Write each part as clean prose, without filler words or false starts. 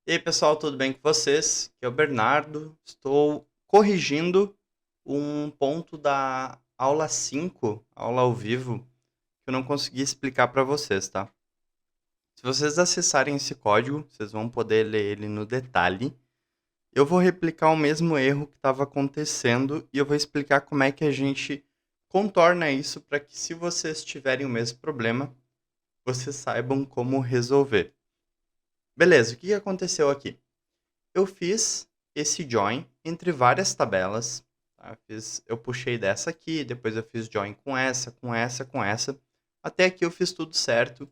E aí, pessoal, tudo bem com vocês? Aqui é o Bernardo. Estou corrigindo um ponto da aula 5, aula ao vivo, que eu não consegui explicar para vocês, tá? Se vocês acessarem esse código, vocês vão poder ler ele no detalhe. Eu vou replicar o mesmo erro que estava acontecendo e eu vou explicar como é que a gente contorna isso para que, se vocês tiverem o mesmo problema, vocês saibam como resolver. Beleza, o que aconteceu aqui? Eu fiz esse join entre várias tabelas. Tá? Eu puxei dessa aqui, depois eu fiz join com essa, com essa, com essa. Até aqui eu fiz tudo certo.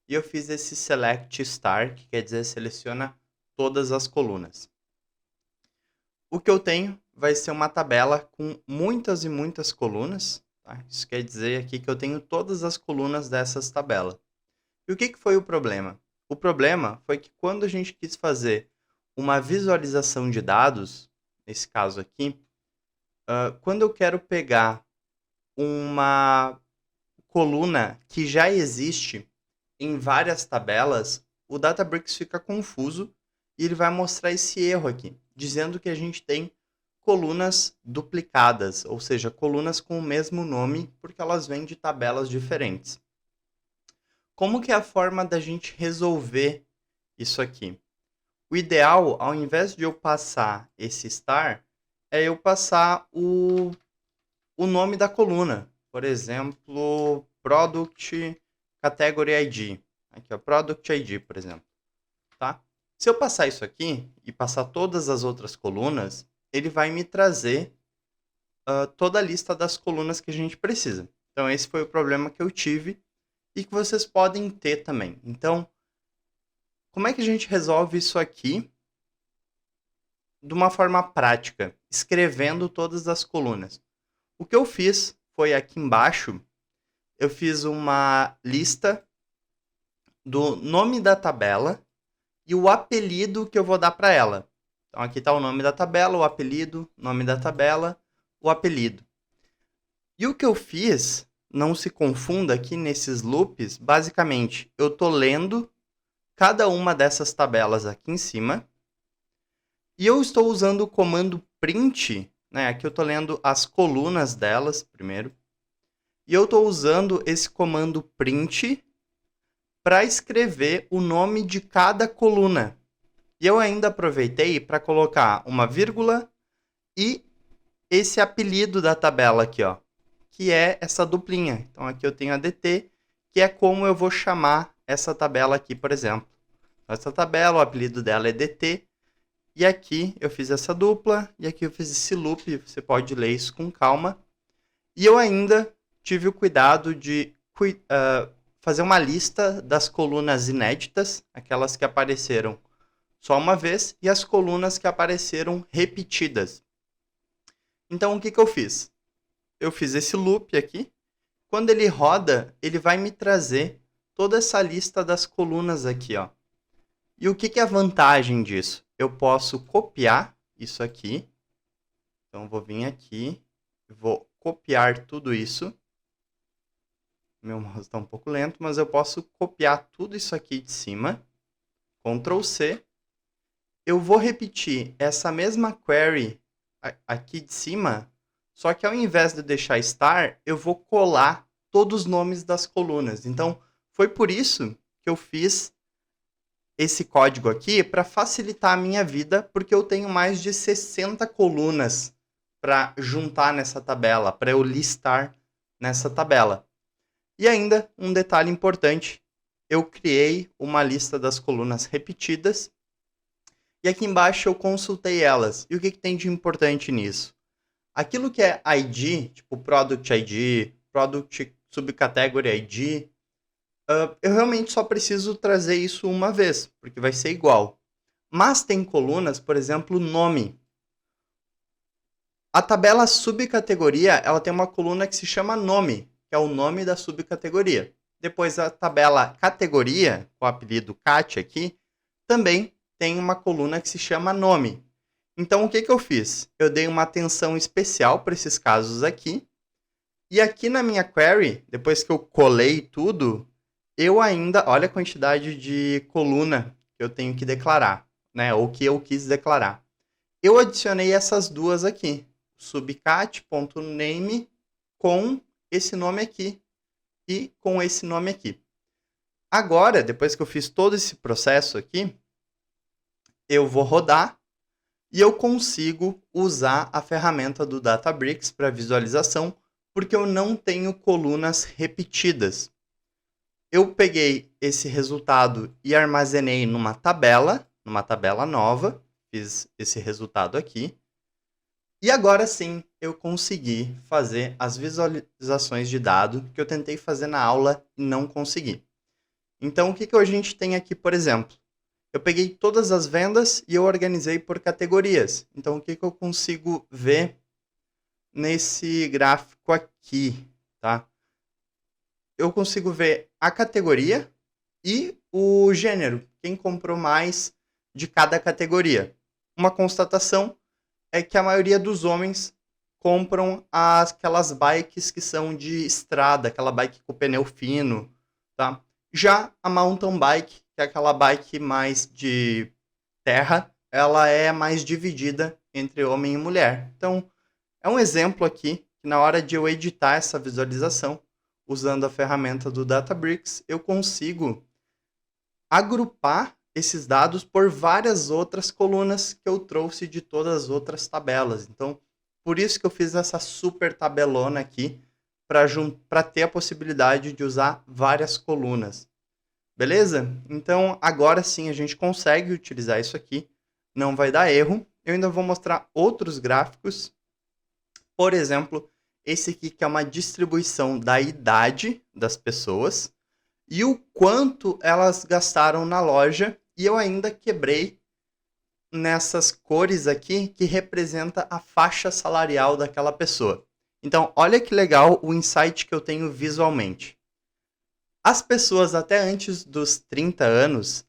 E eu fiz esse select star, que quer dizer seleciona todas as colunas. O que eu tenho vai ser uma tabela com muitas e muitas colunas. Tá? Isso quer dizer aqui que eu tenho todas as colunas dessas tabelas. E o que foi o problema? O problema foi que quando a gente quis fazer uma visualização de dados, nesse caso aqui, quando eu quero pegar uma coluna que já existe em várias tabelas, o Databricks fica confuso e ele vai mostrar esse erro aqui, dizendo que a gente tem colunas duplicadas, ou seja, colunas com o mesmo nome, porque elas vêm de tabelas diferentes. Como que é a forma da gente resolver isso aqui? O ideal, ao invés de eu passar esse star, é eu passar o nome da coluna. Por exemplo, Product Category ID. Aqui, ó, Product ID, por exemplo. Tá? Se eu passar isso aqui e passar todas as outras colunas, ele vai me trazer toda a lista das colunas que a gente precisa. Então, esse foi o problema que eu tive e que vocês podem ter também. Então, como é que a gente resolve isso aqui de uma forma prática, escrevendo todas as colunas? O que eu fiz foi aqui embaixo, eu fiz uma lista do nome da tabela e o apelido que eu vou dar para ela. Então aqui está o nome da tabela, o apelido, nome da tabela, o apelido. E o que eu fiz, não se confunda aqui nesses loops, basicamente eu estou lendo cada uma dessas tabelas aqui em cima e eu estou usando o comando print, né? Aqui eu estou lendo as colunas delas primeiro. E eu estou usando esse comando print para escrever o nome de cada coluna. E eu ainda aproveitei para colocar uma vírgula e esse apelido da tabela aqui, ó, que é essa duplinha. Então aqui eu tenho a DT, que é como eu vou chamar essa tabela aqui, por exemplo. Essa tabela, o apelido dela é DT, e aqui eu fiz essa dupla, e aqui eu fiz esse loop, você pode ler isso com calma. E eu ainda tive o cuidado de fazer uma lista das colunas inéditas, aquelas que apareceram só uma vez, e as colunas que apareceram repetidas. Então, o que eu fiz? Eu fiz esse loop aqui. Quando ele roda, ele vai me trazer toda essa lista das colunas aqui, ó. E o que é a vantagem disso? Eu posso copiar isso aqui. Então, eu vou vir aqui, vou copiar tudo isso. Meu mouse está um pouco lento, mas eu posso copiar tudo isso aqui de cima. Ctrl C. Eu vou repetir essa mesma query aqui de cima, só que ao invés de deixar star, eu vou colar todos os nomes das colunas. Então, foi por isso que eu fiz esse código aqui, para facilitar a minha vida, porque eu tenho mais de 60 colunas para juntar nessa tabela, para eu listar nessa tabela. E ainda um detalhe importante, eu criei uma lista das colunas repetidas e aqui embaixo eu consultei elas. E o que tem de importante nisso? Aquilo que é ID, tipo Product ID, Product Subcategory ID, eu realmente só preciso trazer isso uma vez, porque vai ser igual. Mas tem colunas, por exemplo, nome. A tabela subcategoria, ela tem uma coluna que se chama nome, que é o nome da subcategoria. Depois a tabela categoria, com o apelido Cat aqui, também tem uma coluna que se chama nome. Então o que eu fiz? Eu dei uma atenção especial para esses casos aqui. E aqui na minha query, depois que eu colei tudo, eu ainda, olha a quantidade de coluna que eu tenho que declarar. né? Ou que eu quis declarar. Eu adicionei essas duas aqui, subcat.name com esse nome aqui e com esse nome aqui. Agora, depois que eu fiz todo esse processo aqui, eu vou rodar e eu consigo usar a ferramenta do Databricks para visualização, porque eu não tenho colunas repetidas. Eu peguei esse resultado e armazenei numa tabela nova, fiz esse resultado aqui. E agora sim, eu consegui fazer as visualizações de dado que eu tentei fazer na aula e não consegui. Então, o que a gente tem aqui, por exemplo? Eu peguei todas as vendas e eu organizei por categorias. Então, o que eu consigo ver nesse gráfico aqui, tá? Eu consigo ver a categoria e o gênero, quem comprou mais de cada categoria. Uma constatação é que a maioria dos homens compram aquelas bikes que são de estrada, aquela bike com pneu fino, tá? Já a mountain bike, que é aquela bike mais de terra, ela é mais dividida entre homem e mulher. Então, é um exemplo aqui que na hora de eu editar essa visualização, usando a ferramenta do Databricks, eu consigo agrupar esses dados por várias outras colunas que eu trouxe de todas as outras tabelas. Então, por isso que eu fiz essa super tabelona aqui, para ter a possibilidade de usar várias colunas. Beleza? Então, agora sim a gente consegue utilizar isso aqui. Não vai dar erro. Eu ainda vou mostrar outros gráficos. Por exemplo, esse aqui que é uma distribuição da idade das pessoas e o quanto elas gastaram na loja. E eu ainda quebrei nessas cores aqui que representa a faixa salarial daquela pessoa. Então, olha que legal o insight que eu tenho visualmente. As pessoas até antes dos 30 anos,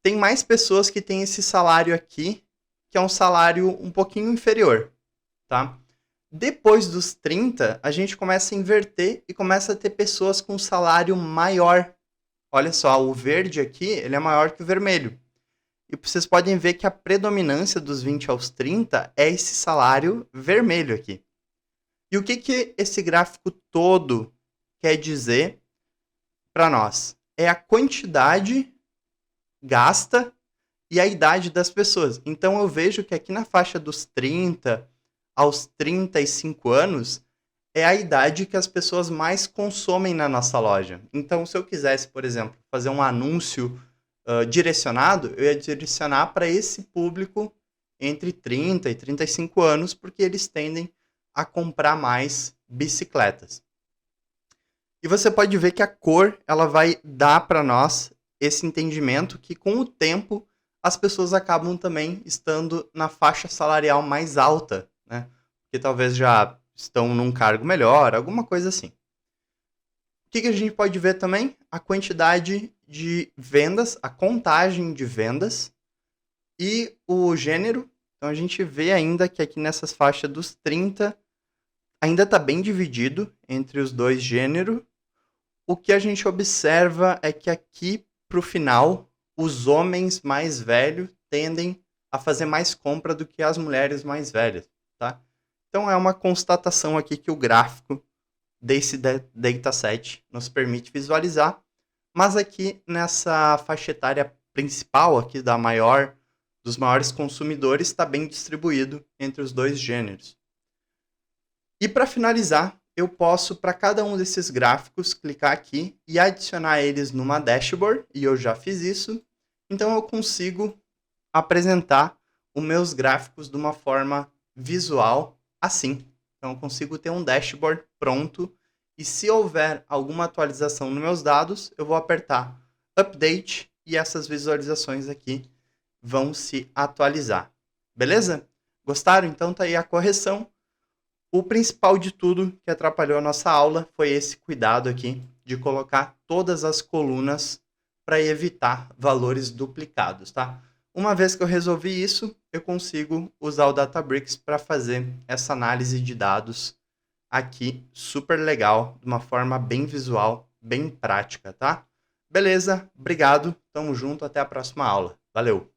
tem mais pessoas que têm esse salário aqui, que é um salário um pouquinho inferior, tá? Depois dos 30, a gente começa a inverter e começa a ter pessoas com salário maior. Olha só, o verde aqui, ele é maior que o vermelho. E vocês podem ver que a predominância dos 20 aos 30 é esse salário vermelho aqui. E o que esse gráfico todo quer dizer para nós? É a quantidade gasta e a idade das pessoas. Então eu vejo que aqui na faixa dos 30 aos 35 anos é a idade que as pessoas mais consomem na nossa loja. Então, se eu quisesse, por exemplo, fazer um anúncio direcionado, eu ia direcionar para esse público entre 30 e 35 anos, porque eles tendem a comprar mais bicicletas. E você pode ver que a cor ela vai dar para nós esse entendimento que, com o tempo, as pessoas acabam também estando na faixa salarial mais alta, né? Porque talvez já estão num cargo melhor, alguma coisa assim. O que a gente pode ver também? A quantidade de vendas, a contagem de vendas e o gênero. Então a gente vê ainda que aqui nessas faixas dos 30 ainda está bem dividido entre os dois gêneros. O que a gente observa é que aqui para o final, os homens mais velhos tendem a fazer mais compra do que as mulheres mais velhas, tá? Então é uma constatação aqui que o gráfico desse dataset nos permite visualizar, mas aqui nessa faixa etária principal aqui dos maiores consumidores está bem distribuído entre os dois gêneros. E para finalizar, eu posso, para cada um desses gráficos, clicar aqui e adicionar eles numa dashboard, e eu já fiz isso. Então eu consigo apresentar os meus gráficos de uma forma visual assim. Então eu consigo ter um dashboard pronto e se houver alguma atualização nos meus dados, eu vou apertar Update e essas visualizações aqui vão se atualizar. Beleza? Gostaram? Então tá aí a correção. O principal de tudo que atrapalhou a nossa aula foi esse cuidado aqui de colocar todas as colunas para evitar valores duplicados, tá? Uma vez que eu resolvi isso, eu consigo usar o Databricks para fazer essa análise de dados aqui, super legal, de uma forma bem visual, bem prática, tá? Beleza, obrigado, tamo junto, até a próxima aula. Valeu!